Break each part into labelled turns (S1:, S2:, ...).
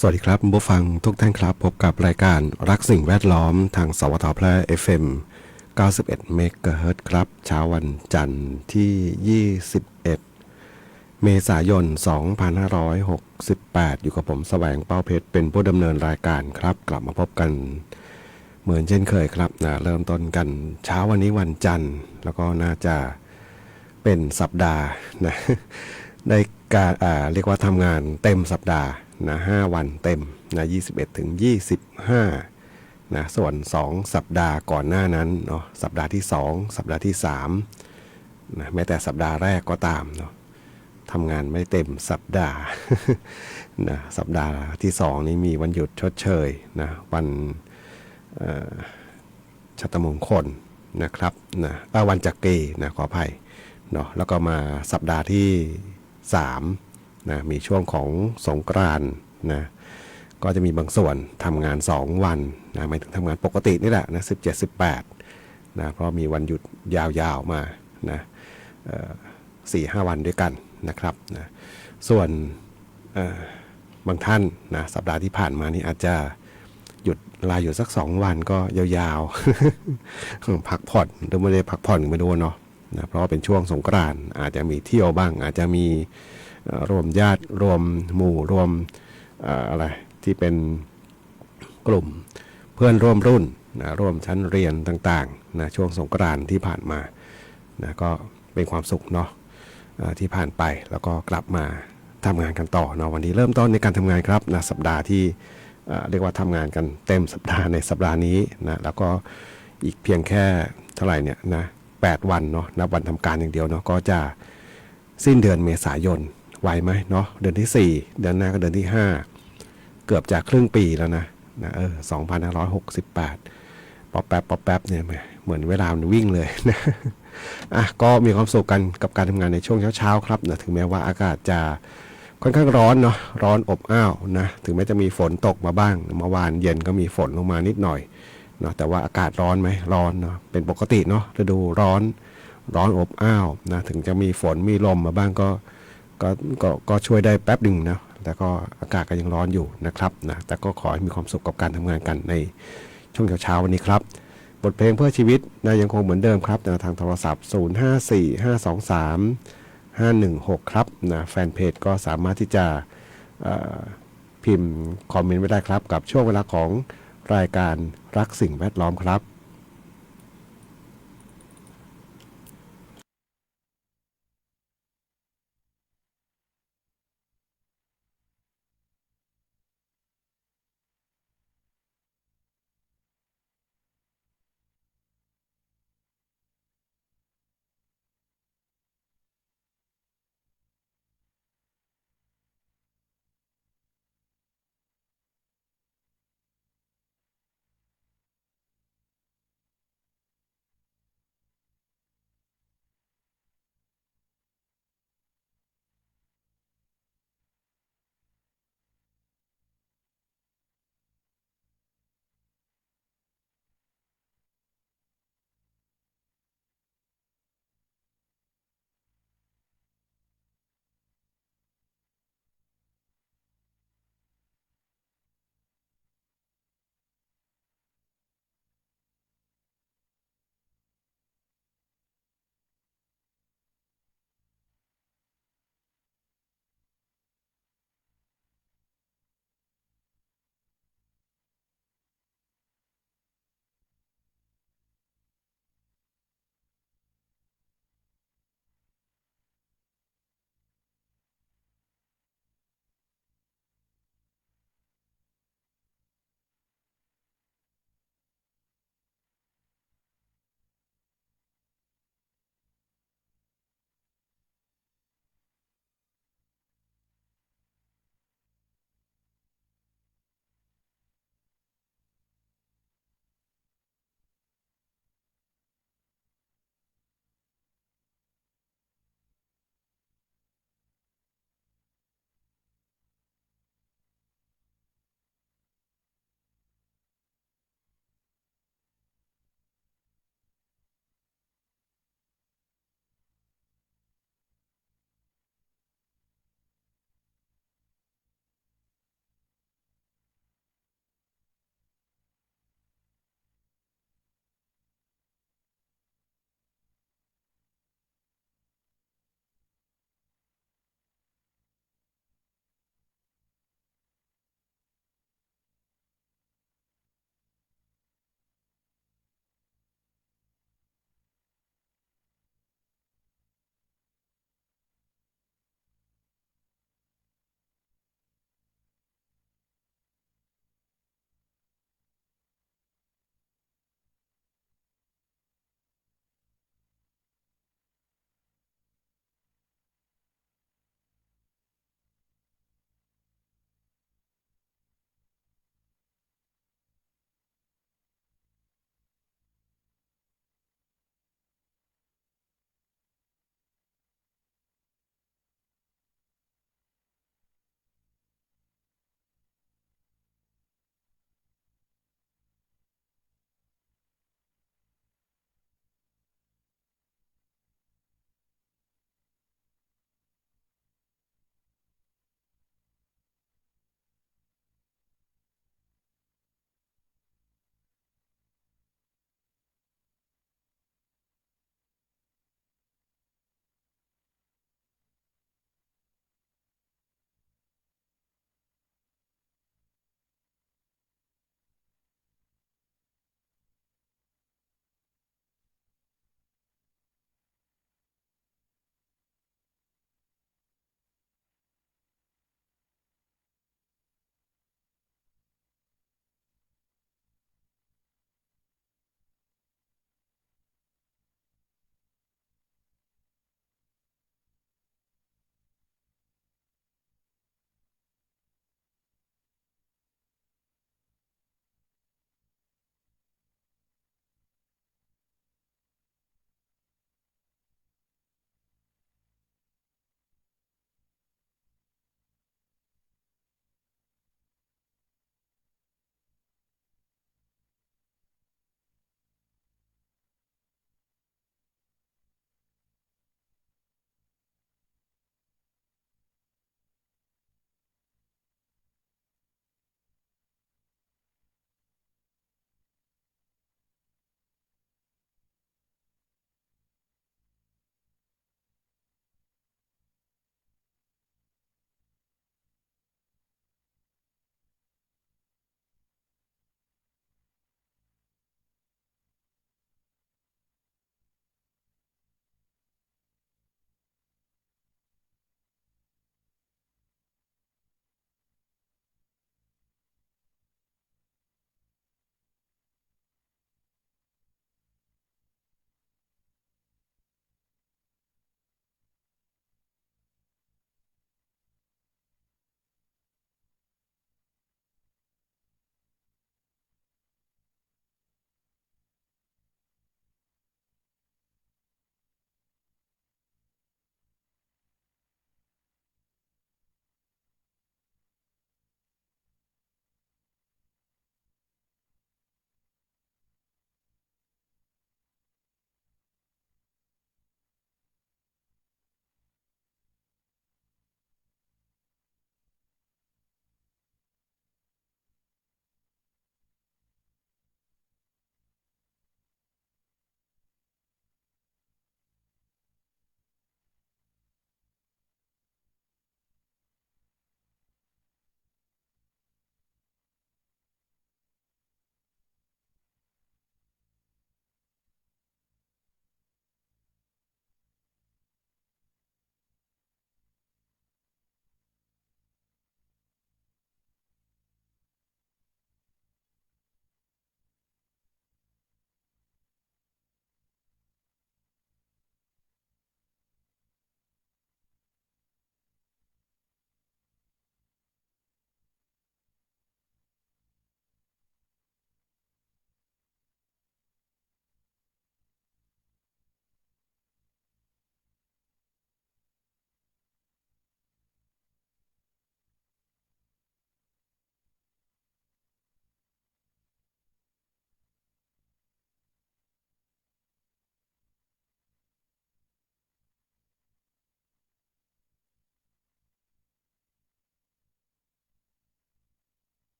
S1: สวัสดีครับผู้ฟังทุกท่านครับพบกับรายการรักสิ่งแวดล้อมทางสวทแพร่ FM 91 เมกะเฮิรตซ์ครับเช้าวันจันทร์ที่21เมษายน2568อยู่กับผมแสวงเป้าเพชรเป็นผู้ดำเนินรายการครับกลับมาพบกันเหมือนเช่นเคยครับเริ่มต้นกันเช้าวันนี้วันจันทร์แล้วก็น่าจะเป็นสัปดาห์นะได้การเรียกว่าทำงานเต็มสัปดาห์นะ5วันเต็มนะ21ถึง25นะส่วน2สัปดาห์ก่อนหน้านั้นเนาะสัปดาห์ที่2สัปดาห์ที่3นะแม้แต่สัปดาห์แรกก็ตามเนาะทำงานไม่เต็มสัปดาห์นะสัปดาห์ที่2นี้มีวันหยุดชดเชยนะวันชัตรมงคลนะครับนะวันจักรีนะขออภัยเนาะแล้วก็มาสัปดาห์ที่3นะมีช่วงของสงกรานต์นะก็จะมีบางส่วนทำงาน2วันนะหมายถึงทำงานปกตินี่แหละนะ17-18นะเพราะมีวันหยุดยาวๆมานะ4-5 วันด้วยกันนะครับนะส่วนบางท่านนะสัปดาห์ที่ผ่านมานี่อาจจะหยุดลาอยู่สัก2วันก็ยาวๆ พักผ่อนหรือไม่ได้พักผ่อนไม่รู้เนาะนะเพราะว่าเป็นช่วงสงกรานต์อาจจะมีเที่ยวบ้างอาจจะมีรวมญาติรวมหมู่รวมอะไรที่เป็นกลุ่มเพื่อนร่วมรุ่นนะร่วมชั้นเรียนต่างๆนะช่วงสงกรานต์ที่ผ่านมานะก็เป็นความสุขเนาะที่ผ่านไปแล้วก็กลับมาทำงานกันต่อเนาะวันนี้เริ่มต้นในการทำงานครับนะสัปดาห์ที่เรียกว่าทำงานกันเต็มสัปดาห์ในสัปดาห์นี้นะแล้วก็อีกเพียงแค่เท่าไหร่เนี่ยนะ8วันเนาะนับวันทำการอย่างเดียวเนาะก็จะสิ้นเดือนเมษายนไหวไหมเนาะเดือนที่4เดือนหน้าก็เดือนที่5เกือบจะครึ่งปีแล้วนะ2568ป๊อปแป๊บป๊อปแป๊บเนี่ยเหมือนเวลามันวิ่งเลยนะก็มีความสุขกันกับการทำงานในช่วงเช้าๆครับนะถึงแม้ว่าอากาศจะค่อนข้างร้อนเนาะร้อนอบอ้าวนะถึงแม้จะมีฝนตกมาบ้างเมื่อวานเย็นก็มีฝนลงมานิดหน่อยเนาะแต่ว่าอากาศร้อนไหมร้อนเนาะเป็นปกติเนาะฤดูร้อนอบอ้าวนะถึงจะมีฝนมีลมมาบ้างก็ช่วยได้แป๊บหนึ่งนะแต่ก็อากาศก็ยังร้อนอยู่นะครับนะแต่ก็ขอให้มีความสุขกับการทำงานกันในช่วงเช้าวันนี้ครับบทเพลงเพื่อชีวิตนะยังคงเหมือนเดิมครับนะทางโทรศัพท์054523 516ครับนะแฟนเพจก็สามารถที่จะพิมพ์คอมเมนต์ไว้ได้ครับกับช่วงเวลาของรายการรักสิ่งแวดล้อมครับ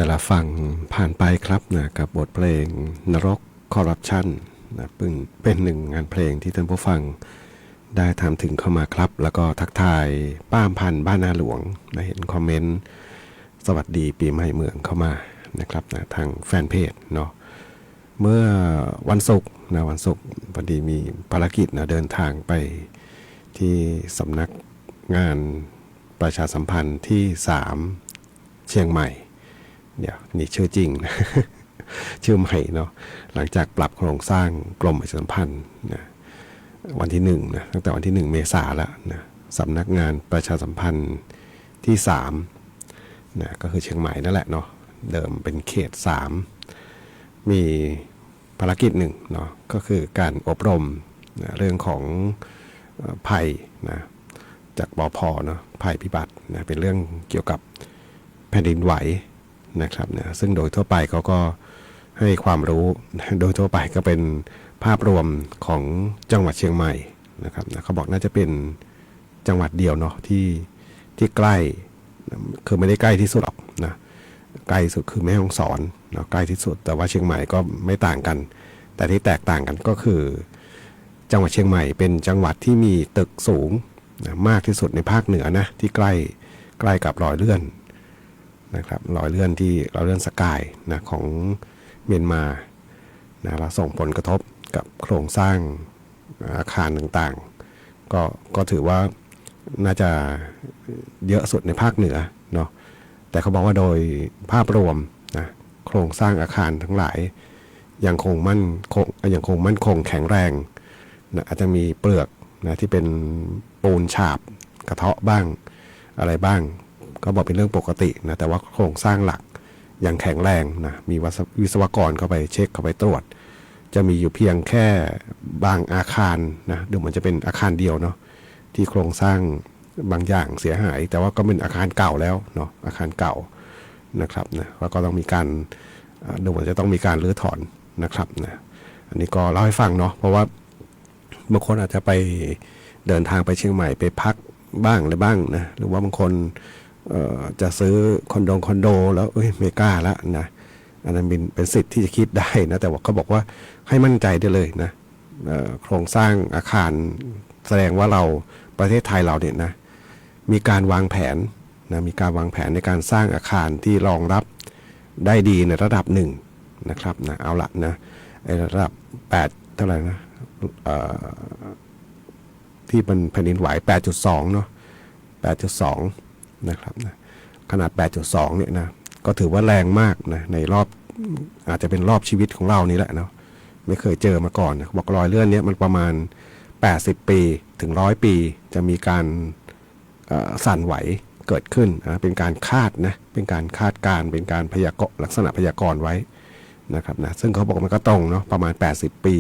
S1: แต่ละฝั่งผ่านไปครับนะกับบทเพลงนรกคอร์รัปชันนะเป็นหนึ่งงานเพลงที่ท่านผู้ฟังได้ทำถึงเข้ามาครับแล้วก็ทักทายป้ามพันธ์บ้านนาหลวงนะเห็นคอมเมนต์สวัสดีปีใหม่เมืองเข้ามานะครับนะทางแฟนเพจเนาะเมื่อวันศุกร์นะวันศุกร์พอดีมีภารกิจนะเดินทางไปที่สำนักงานประชาสัมพันธ์ที่3เชียงใหม่เดี๋ยวนี่ชื่อจริงนะ ชื่อใหม่เนาะหลังจากปรับโครงสร้างกรมประชาสัมพันธ์นะวันที่1นะตั้งแต่วันที่1เมษายนแล้วนะสำนักงานประชาสัมพันธ์ที่3นะก็คือเชียงใหม่นั่นแหละเนาะเดิมเป็นเขต3มีภารกิจหนึ่งเนาะก็คือการอบรมนะเรื่องของภัยนะจากปภเนาะภัยพิบัตินะเป็นเรื่องเกี่ยวกับแผ่นดินไหวนะครับนะซึ่งโดยทั่วไปเขาก็ให้ความรู้โดยทั่วไปก็เป็นภาพรวมของจังหวัดเชียงใหม่นะครับนะเขาบอกน่าจะเป็นจังหวัดเดียวเนาะที่ใกล้คือไม่ได้ใกล้ที่สุดหรอกนะใกล้สุดคือแม่ฮ่องสอนเนาะใกล้ที่สุดแต่ว่าเชียงใหม่ก็ไม่ต่างกันแต่ที่แตกต่างกันก็คือจังหวัดเชียงใหม่เป็นจังหวัดที่มีตึกสูงนะมากที่สุดในภาคเหนือนะที่ใกล้กับรอยเลื่อนนะครับรอยเลื่อนที่รอยเลื่อนสกายนะของเมียนมานะเราส่งผลกระทบกับโครงสร้างอาคารต่างๆก็ถือว่าน่าจะเยอะสุดในภาคเหนือเนาะแต่เขาบอกว่าโดยภาพรวมนะโครงสร้างอาคารทั้งหลายยังคงมั่นคงแข็งแรงนะอาจจะมีเปลือกนะที่เป็นปูนฉาบกระเทาะบ้างอะไรบ้างก็บอกเป็นเรื่องปกตินะแต่ว่าโครงสร้างหลักยังแข็งแรงนะมีวิศวกรเข้าไปเช็คเข้าไปตรวจจะมีอยู่เพียงแค่บางอาคารนะดูเหมือนจะเป็นอาคารเดียวเนาะที่โครงสร้างบางอย่างเสียหายแต่ว่าก็เป็นอาคารเก่าแล้วเนาะอาคารเก่านะครับนะแล้วก็ต้องมีการดูเหมือนจะต้องมีการรื้อถอนนะครับนะอันนี้ก็เล่าให้ฟังเนาะเพราะว่าบางคนอาจจะไปเดินทางไปเชียงใหม่ไปพักบ้างอะไรบ้างนะหรือว่าบางคนจะซื้อคอนโดแล้วไม่กล้าแล้วนะอันนั้นเป็นสิทธิ์ที่จะคิดได้นะแต่ว่าเขาบอกว่าให้มั่นใจได้เลยนะโครงสร้างอาคารแสดงว่าเราประเทศไทยเราเนี่ยนะมีการวางแผนนะมีการวางแผนในการสร้างอาคารที่รองรับได้ดีในระดับหนึ่งนะครับนะเอาละนะระดับ8เท่าไหร่นะที่เป็นแผ่นดินไหว 8.2 เนาะ 8.2 นะครับนะขนาด 8.2 เนี่ยนะก็ถือว่าแรงมากนะในรอบอาจจะเป็นรอบชีวิตของเรานี่แหละเนาะไม่เคยเจอมาก่อนนะบอกรอยเลื่อนนี้มันประมาณ80 ปีถึง100 ปีจะมีการสั่นไหวเกิดขึ้นนะเป็นการคาดนะเป็นการคาดการเป็นการพยากรณ์ลักษณะพยากรณ์ไว้นะครับนะซึ่งเขาบอกมันก็ตรงเนาะประมาณ80 ปี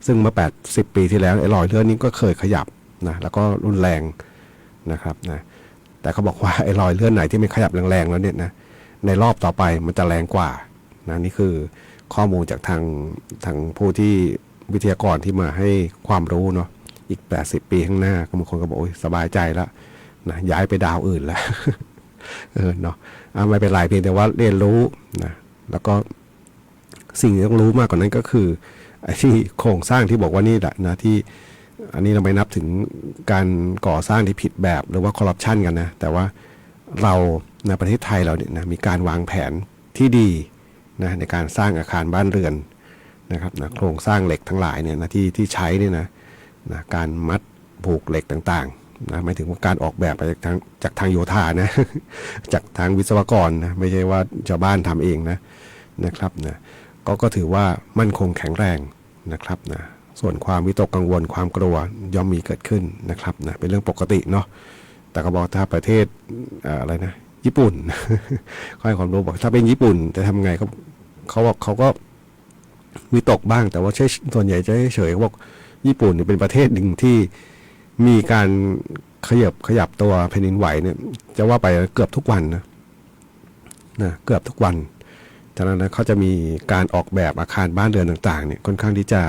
S1: ซึ่งเมื่อ80 ปีที่แล้วไอ้รอยเลื่อนนี้ก็เคยขยับนะแล้วก็รุนแรงนะครับนะแต่เขาบอกว่าไอ้รอยเลื่อนไหนที่ไม่ขยับแรงๆแล้วเนี่ยนะในรอบต่อไปมันจะแรงกว่านะนี่คือข้อมูลจากทางผู้ที่วิทยากรที่มาให้ความรู้เนาะอีก80 ปีข้างหน้าบางคนก็บอกสบายใจแล้วนะย้ายไปดาวอื่นแล้วเนาะไม่เป็นไรเพียงแต่ว่าเรียนรู้นะแล้วก็สิ่งที่ต้องรู้มากกว่านั้นก็คือไอ้ที่โครงสร้างที่บอกว่านี่แหละนะที่อันนี้เราไม่นับถึงการก่อสร้างที่ผิดแบบหรือว่าคอร์รัปชันกันนะแต่ว่าเราในประเทศไทยเราเนี่ยนะมีการวางแผนที่ดีนะในการสร้างอาคารบ้านเรือนนะครับนะโครงสร้างเหล็กทั้งหลายเนี่ยนะที่ใช้เนี่ยนะการมัดผูกเหล็กต่างๆนะหมายถึงว่าการออกแบบไปจากทางโยธานะ จากทางวิศวกรนะไม่ใช่ว่าชาวบ้านทำเองนะครับนะก็ถือว่ามั่นคงแข็งแรงนะครับนะส่วนความวิตกกังวลความกลัวย่อมมีเกิดขึ้นนะครับนะเป็นเรื่องปกติเนาะแต่ก็บอกถ้าประเทศอะไรนะญี่ปุ่น ค่อยความรู้บอกถ้าเป็นญี่ปุ่นจะทำไงเขาบอกเขาก็วิตกบ้างแต่ว่าส่วนใหญ่จะเฉยๆบอกญี่ปุ่นเป็นประเทศหนึ่งที่มีการขยับตัวแผ่นดินไหวเนี่ยจะว่าไปเกือบทุกวันนะเกือบทุกวันฉะนั้นนะเขาจะมีการออกแบบอาคารบ้านเรือนต่างๆเนี่ยค่อนข้างที่จะ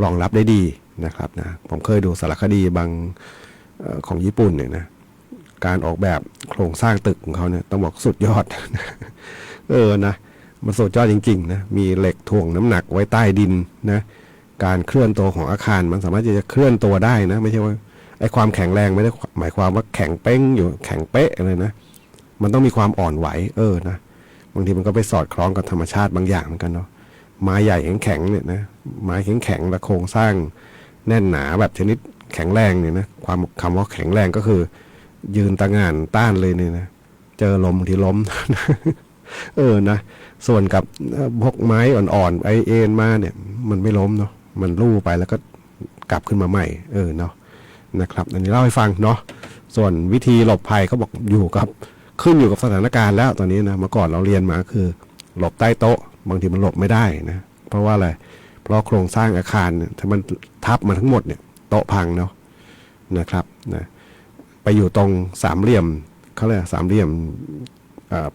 S1: รองรับได้ดีนะครับนะผมเคยดูสารคดีบางของญี่ปุ่นเนี่ยนะการออกแบบโครงสร้างตึกของเขาเนี่ยต้องบอกสุดยอด นะมันสุดยอดจริงๆนะมีเหล็กถ่วงน้ำหนักไว้ใต้ดินนะการเคลื่อนตัวของอาคารมันสามารถที่จะเคลื่อนตัวได้นะไม่ใช่ว่าไอ้ความแข็งแรงไม่ได้หมายความว่าแข็งเป้งอยู่แข็งเป๊ะเลยนะมันต้องมีความอ่อนไหวนะบางทีมันก็ไปสอดคล้องกับธรรมชาติบางอย่างเหมือนกันเนาะไม้ใหญ่แข็งๆเนี่ยนะไม้แข็งๆและโครงสร้างแน่นหนาแบบชนิดแข็งแรงเนี่ยนะความคำว่าแข็งแรงก็คือยืนตะงานต้านเลยเนี่ยนะเจอลมที่ล้ม นะส่วนกับพวกไม้อ่อนๆไอเอ็นมาเนี่ยมันไม่ล้มเนาะมันลู่ไปแล้วก็กลับขึ้นมาใหม่เนาะนะครับอันนี้เล่าให้ฟังเนาะส่วนวิธีหลบภัยเขาบอกอยู่กับขึ้นอยู่กับสถานการณ์แล้วตอนนี้นะเมื่อก่อนเราเรียนมาคือหลบใต้โต๊ะบางทีมันหลบไม่ได้นะเพราะว่าอะไรเพราะโครงสร้างอาคารเนี่ยถ้ามันทับมาทั้งหมดเนี่ยโต๊ะพังเนาะนะครับนะไปอยู่ตรงสามเหลี่ยมเขาเรียกสามเหลี่ยม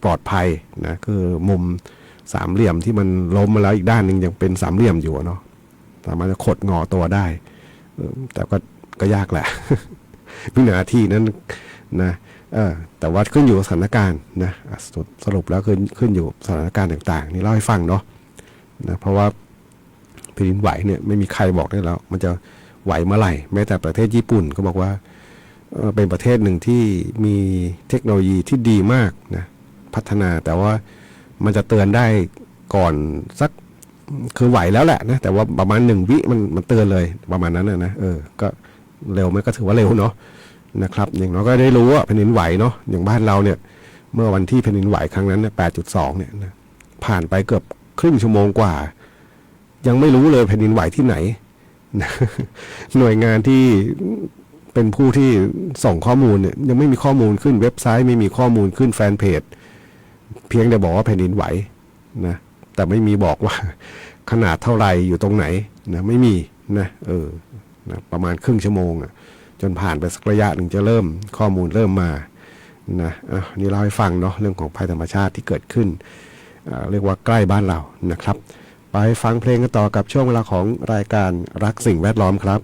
S1: ปลอดภัยนะคือมุมสามเหลี่ยมที่มันล้มมาแล้วอีกด้านหนึ่งยังเป็นสามเหลี่ยมอยู่เนาะสามารถจะขดงอตัวได้แต่ก็ยากแหละ วินาทีนั้นนะแต่ว่าขึ้นอยู่กับสถานการณ์นะสรุปแล้วขึ้นอยู่สถานการณ์ต่างๆนี่เล่าให้ฟังเนาะนะเพราะว่าแผ่นดินไหวเนี่ยไม่มีใครบอกได้แล้วมันจะไหวเมื่อไหร่แม้แต่ประเทศญี่ปุ่นก็บอกว่าเป็นประเทศหนึ่งที่มีเทคโนโลยีที่ดีมากนะพัฒนาแต่ว่ามันจะเตือนได้ก่อนสักคือไหวแล้วแหละนะแต่ว่าประมาณ1 วิมันเตือนเลยประมาณนั้นนะก็เร็วไหมก็ถือว่าเร็วเนาะนะครับอย่างน้อยก็ได้รู้ว่าแผ่นดินไหวเนาะอย่างบ้านเราเนี่ยเมื่อวันที่แผ่นดินไหวครั้งนั้นเนี่ย8.2เนี่ยนะผ่านไปเกือบครึ่งชั่วโมงกว่ายังไม่รู้เลยแผ่นดินไหวที่ไหนนะหน่วยงานที่เป็นผู้ที่ส่งข้อมูลเนี่ยยังไม่มีข้อมูลขึ้นเว็บไซต์ไม่มีข้อมูลขึ้นแฟนเพจเพียงแต่บอกว่าแผ่นดินไหวนะแต่ไม่มีบอกว่าขนาดเท่าไหร่อยู่ตรงไหนนะไม่มีนะนะประมาณครึ่งชั่วโมงจนผ่านไปสักระยะหนึ่งจะเริ่มข้อมูลเริ่มมานะนี่เล่าให้ฟังเนาะเรื่องของภัยธรรมชาติที่เกิดขึ้นเรียกว่าใกล้บ้านเรานะครับไปฟังเพลงกันต่อกับช่วงเวลาของรายการรักสิ่งแวดล้อมครับ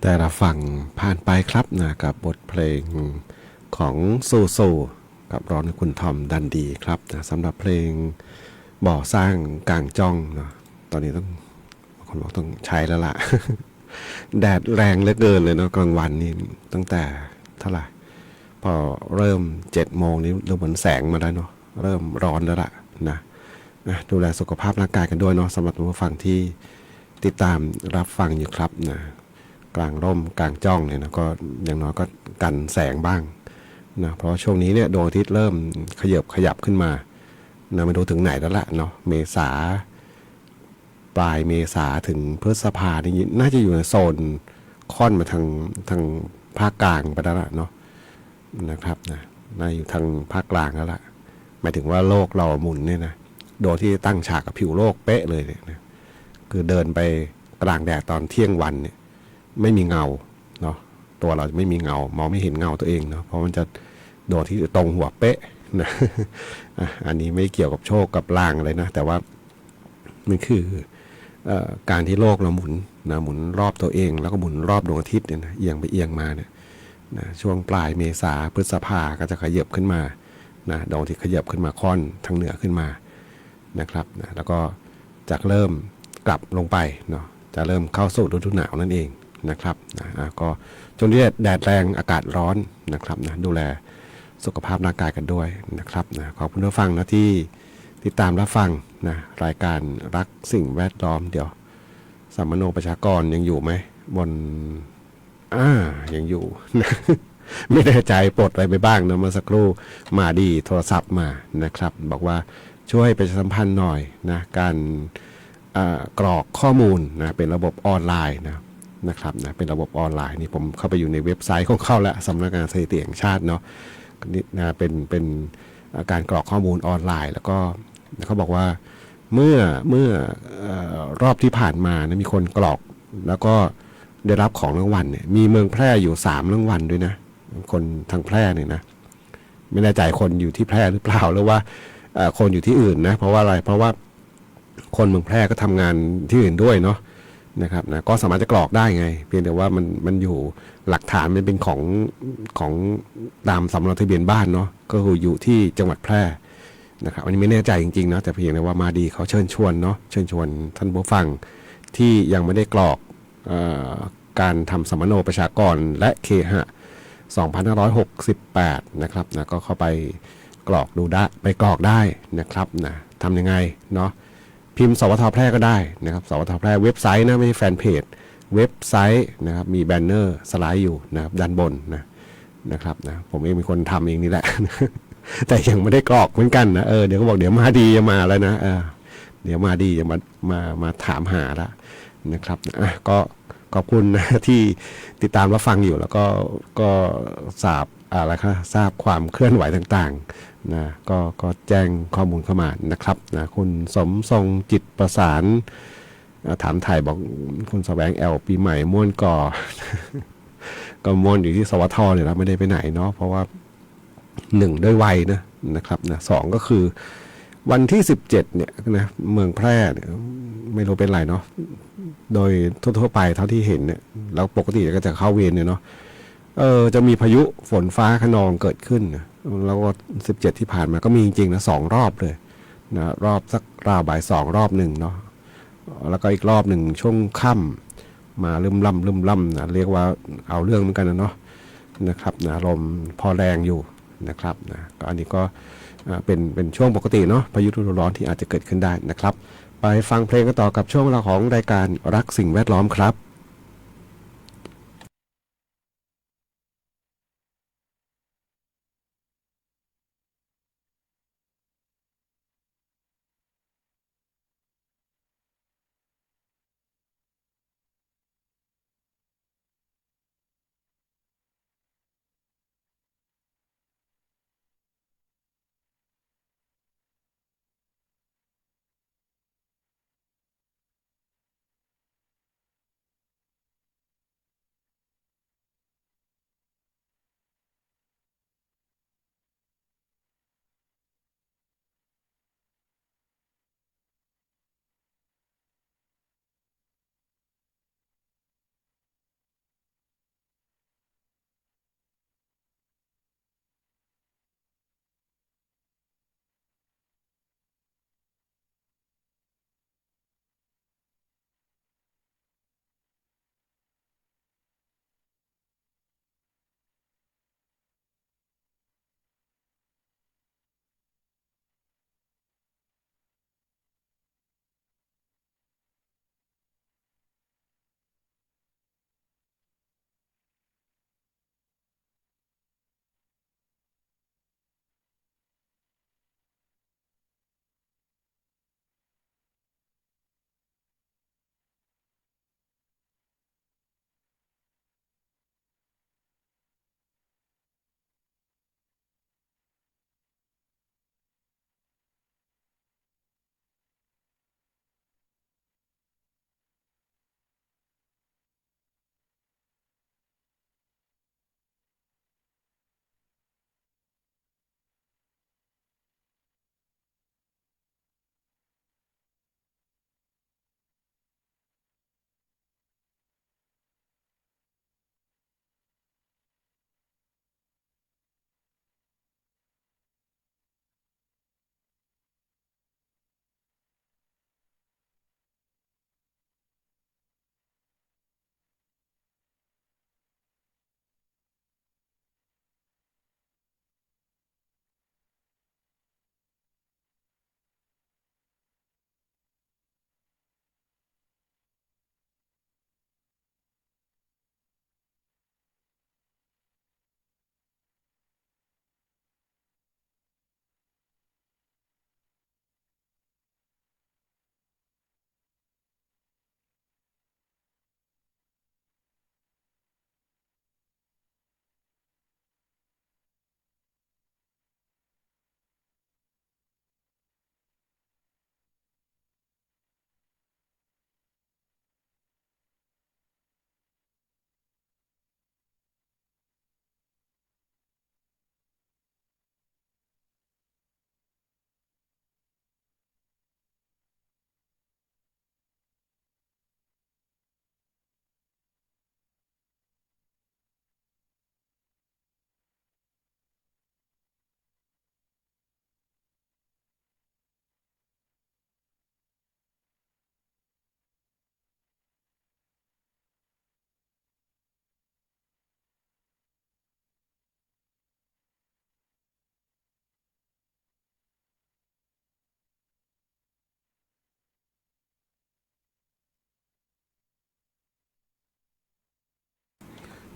S1: แต่ละฝั่งผ่านไปครับนะกับบทเพลงของซูซูกับร้องในคุณทอมดันดีครับนะสำหรับเพลงบ่อสร้างกลางจ้องเนาะตอนนี้ต้องบางคนบอกต้องใช้แล้วล่ะ แดดแรงเหลือเกินเลยเนาะกลางวันนี่ตั้งแต่เท่าไหร่พอเริ่ม7 โมงนี้เริ่มเหมือนแสงมาแล้วเนาะเริ่มร้อนแล้วล่ะนะดูแลสุขภาพร่างกายกันด้วยเนาะสำหรับผู้ฟังที่ติดตามรับฟังอยู่ครับนะกลางร่มกลางจ้องเนี่ยนะก็อย่างน้อยก็กันแสงบ้างนะเพราะช่วงนี้เนี่ยดวงอาทิตย์เริ่มขยับขึ้นมานะไม่รู้ถึงไหนแล้วล่ะเนาะเมษาปลายเมษาถึงพฤษภานี่น่าจะอยู่ในโซนค่อนมาทางภาคกลางไปแล้วล่ะเนาะนะครับนะน่าอยู่ทางภาคกลางแล้วล่ะหมายถึงว่าโลกเราหมุนเนี่ยนะโดยที่ตั้งฉากกับผิวโลกเป๊ะเลยเนี่ยนะคือเดินไปกลางแดดตอนเที่ยงวันเนี่ยไม่มีเงาเนาะตัวเราจะไม่มีเงามองไม่เห็นเงาตัวเองเนาะเพราะมันจะโดนที่ตรงหัวเป๊ะนะอันนี้ไม่เกี่ยวกับโชคกับลางอะไรนะแต่ว่ามันคือการที่โลกเราหมุนนะหมุนรอบตัวเองแล้วก็หมุนรอบดวงอาทิตย์เนี่ยนะเอียงไปเอียงมาเนี่ยนะช่วงปลายเมษาพฤษภาก็จะขยับขึ้นมานะดวงอาทิตย์ขยับขึ้นมาค่อนทางเหนือขึ้นมานะครับนะแล้วก็จากเริ่มกลับลงไปเนาะจะเริ่มเข้าสู่ฤดูหนาวนั่นเองนะครับนะก็ช่วงนี้แดดแรงอากาศร้อนนะครับนะดูแลสุขภาพร่างกายกันด้วยนะครับนะขอบคุณผู้ฟังนะที่ติดตามรับฟังนะรายการรักสิ่งแวดล้อมเดี๋ยวสัมมโนประชากรยังอยู่ไหมบนยังอยู่นะไม่แน่ใจปลดอะไรไปบ้างนะเมื่อสักครู่มาดีโทรศัพท์มานะครับบอกว่าช่วยประชาสัมพันธ์หน่อยนะการกรอกข้อมูลนะเป็นระบบออนไลน์นะครับนะเป็นระบบออนไลน์นี่ผมเข้าไปอยู่ในเว็บไซต์ของเขาแล้วสำนักงานสถิติแห่งชาติเนาะนี่นะเป็นการกรอกข้อมูลออนไลน์แล้วก็เขาบอกว่าเมื่อรอบที่ผ่านมานะมีคนกรอกแล้วก็ได้รับของรางวัลเนี่ยมีเมืองแพร่อยู่3 รางวัลด้วยนะคนทางแพร่เนี่ยนะไม่แน่ใจคนอยู่ที่แพร่หรือเปล่าหรือว่าคนอยู่ที่อื่นนะเพราะว่าอะไรเพราะว่าคนเมืองแพร่ก็ทำงานที่อื่นด้วยเนาะนะครับนะก็สามารถจะกรอกได้ไงเพียงแต่ว่ามันอยู่หลักฐานมันเป็นของตามสำเนาทะเบียนบ้านเนาะก็คืออยู่ที่จังหวัดแพร่นะครับอันนี้ไม่แน่ใจจริงๆนะแต่เพียงแต่ว่ามาดีเขาเชิญชวนเนาะเชิญชวนท่านผู้ฟังที่ยังไม่ได้กรอกการทำสัมมโนประชากรและเคหะ2568นะครับนะก็เข้าไปกรอกดูได้ไปกรอกได้นะครับนะทำยังไงเนาะพิมพ์สวทแพร่ก็ได้นะครับสวทแพร่เว็บไซต์นะไม่ใช่แฟนเพจเว็บไซต์นะครับมีแบนเนอร์สไลด์อยู่นะครับด้านบนนะครับนะผมเองเป็นคนทำเองนี่แหละ แต่ยังไม่ได้กรอกเหมือนกันนะเดี๋ยวก็บอกเดี๋ยวมาดีจะมาแล้วนะเดี๋ยวมาดีจะมาถามหาละนะครับก็ขอบคุณนะที่ติดตามรับฟังอยู่แล้วก็ทราบอะไรครับทราบความเคลื่อนไหวต่างๆนะก็แจ้งข้อมูลเข้ามานะครับนะคุณสมทรงจิตประสานถามไทยบอกคุณแสวงแอลปีใหม่ม่วนก่อ ก็ม่วนอยู่ที่สวทเนี่ยนะไม่ได้ไปไหนเนาะเพราะว่าด้วยวัยนะครับนะสองก็คือวันที่17เนี่ยนะเมืองแพร่เนี่ยไม่รู้เป็นไรเนาะโดยทั่วไปเท่าที่เห็นเนี่ยแล้วปกติก็จะเข้าเวรเนี่ยเนาะจะมีพายุฝนฟ้าคะนองเกิดขึ้นนะแล้วก็17ที่ผ่านมาก็มีจริงๆนะ2 รอบเลยนะรอบสักราวบ่าย2 รอบหนึ่งเนาะแล้วก็อีกรอบหนึ่งช่วงค่ำมาลืมล่ำนะเรียกว่าเอาเรื่องเหมือนกันนะเนาะนะครับนะลมพอแรงอยู่นะครับนะก็อันนี้ก็เป็นช่วงปกติเนาะพายุฤดูร้อนที่อาจจะเกิดขึ้นได้นะครับไปฟังเพลงกันต่อกับช่วงเวลาของรายการรักสิ่งแวดล้อมครับ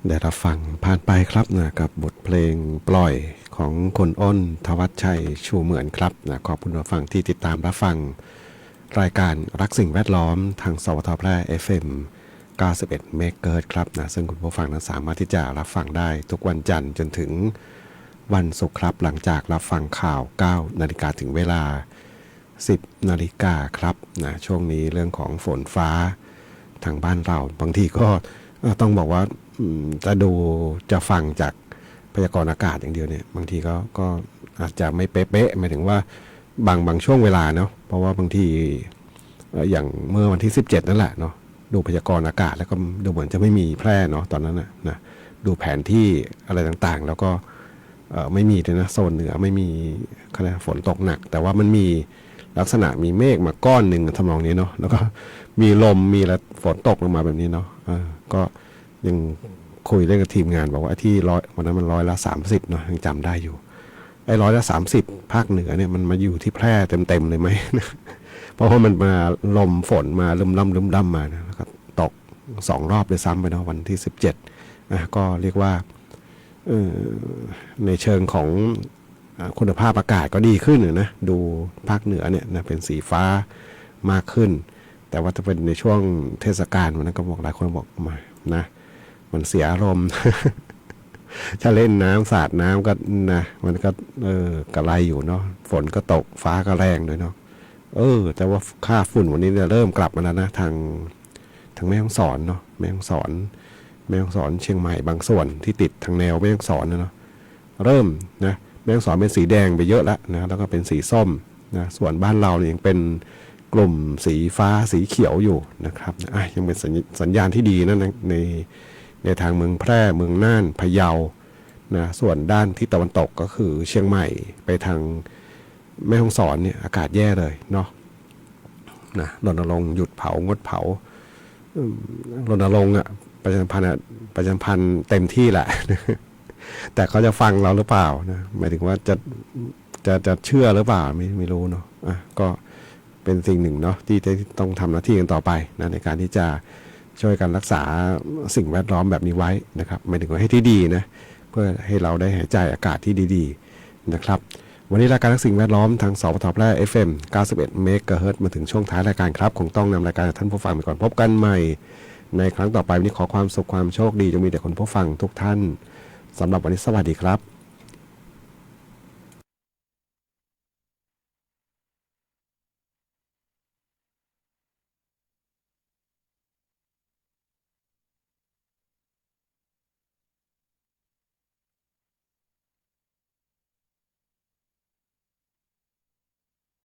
S1: ได้รับฟังผ่านไปครับนะกับบทเพลงปล่อยของคุณอ้นทวัชชัยชูเหมือนครับนะขอบคุณผู้ฟังที่ติดตามรับฟังรายการรักสิ่งแวดล้อมทางสวทแพร่ FM 91เมกะเฮิรตซ์ครับนะซึ่งคุณผู้ฟังนั้นสามารถที่จะรับฟังได้ทุกวันจันทร์จนถึงวันศุกร์ครับหลังจากรับฟังข่าว 9 นาฬิกาถึงเวลา 10 นาฬิกาครับนะช่วงนี้เรื่องของฝนฟ้าทางบ้านเราบางทีก็ต้องบอกว่าจะฟังจากพยากรณ์อากาศอย่างเดียวเนี่ยบางทีก็อาจจะไม่เป๊ะๆหมายถึงว่าบางช่วงเวลาเนาะเพราะว่าบางทีอย่างเมื่อวันที่17นั่นแหละเนาะดูพยากรณ์อากาศแล้วก็ดูเหมือนจะไม่มีแพร่เนาะตอนนั้นนะดูแผนที่อะไรต่างๆแล้วก็ไม่มีเลยนะโซนเหนือไม่มีฝนตกหนักแต่ว่ามันมีลักษณะมีเมฆมาก้อนหนึ่งทำนองนี้เนาะแล้วก็มีลมมีแล้วฝนตกลงมาแบบนี้เนาะก็ยังคุยเรื่องกับทีมงานบอกว่าที่วันนั้นมัน30%เนาะยังจำได้อยู่ไอ้30%ภาคเหนือเนี่ยมันมาอยู่ที่แพร่เต็มเลยไหม เพราะว่ามันมาลมฝนมาลืมล่ำมานะแล้วก็ตก2 รอบเลยซ้ำไปเนาะวันที่17ก็เรียกว่าในเชิงของคุณภาพอากาศก็ดีขึ้นนะดูภาคเหนือเนี่ยนะเป็นสีฟ้ามากขึ้นแต่ว่าจะเป็นในช่วงเทศกาลวันนั้นก็บอกหลายคนบอกมานะมันเสียอารมณ์ ถ้าเล่นน้ำสาดน้ำก็นะมันก็กระไรอยู่เนาะฝนก็ตกฟ้าก็แรงด้วยเนาะแต่ว่าค่าฝุ่นวันนี้เริ่มกลับมาแล้วนะทางแม่ฮ่องสอนเนาะแม่ฮ่องสอนเชียงใหม่บางส่วนที่ติดทางแนวแม่ฮ่องสอนเนาะเริ่มนะแม่ฮ่องสอนเป็นสีแดงไปเยอะแล้วนะแล้วก็เป็นสีส้มนะส่วนบ้านเราเนี่ยยังเป็นกลุ่มสีฟ้าสีเขียวอยู่นะครับยังเป็นสัญญาณที่ดีนะในทางเมืองแพร่เมืองน่านพะเยานะส่วนด้านที่ตะวันตกก็คือเชียงใหม่ไปทางแม่ฮ่องสอนเนี่ยอากาศแย่เลยเนาะนะรณรงค์หยุดเผางดเผารณรงค์ประชาสัมพันธ์เต็มที่แหละ แต่เขาจะฟังเราหรือเปล่านะหมายถึงว่าจะเชื่อหรือเปล่าไม่รู้เนาะก็เป็นสิ่งหนึ่งเนาะที่ต้องทำหน้าที่กันต่อไปนะในการที่จะช่วยกันรักษาสิ่งแวดล้อมแบบนี้ไว้นะครับหมายถึงว่าให้ที่ดีนะเพื่อให้เราได้หายใจอากาศที่ดีๆนะครับวันนี้รายการรักสิ่งแวดล้อมทางสปทแพร่ FM 91เมกะเฮิรตซ์มาถึงช่วงท้ายรายการครับคงต้องนำรายการท่านผู้ฟังไปก่อนพบกันใหม่ในครั้งต่อไปวันนี้ขอความสุขความโชคดีจงมีแต่คนผู้ฟังทุกท่านสำหรับวันนี้สวัสดีครับ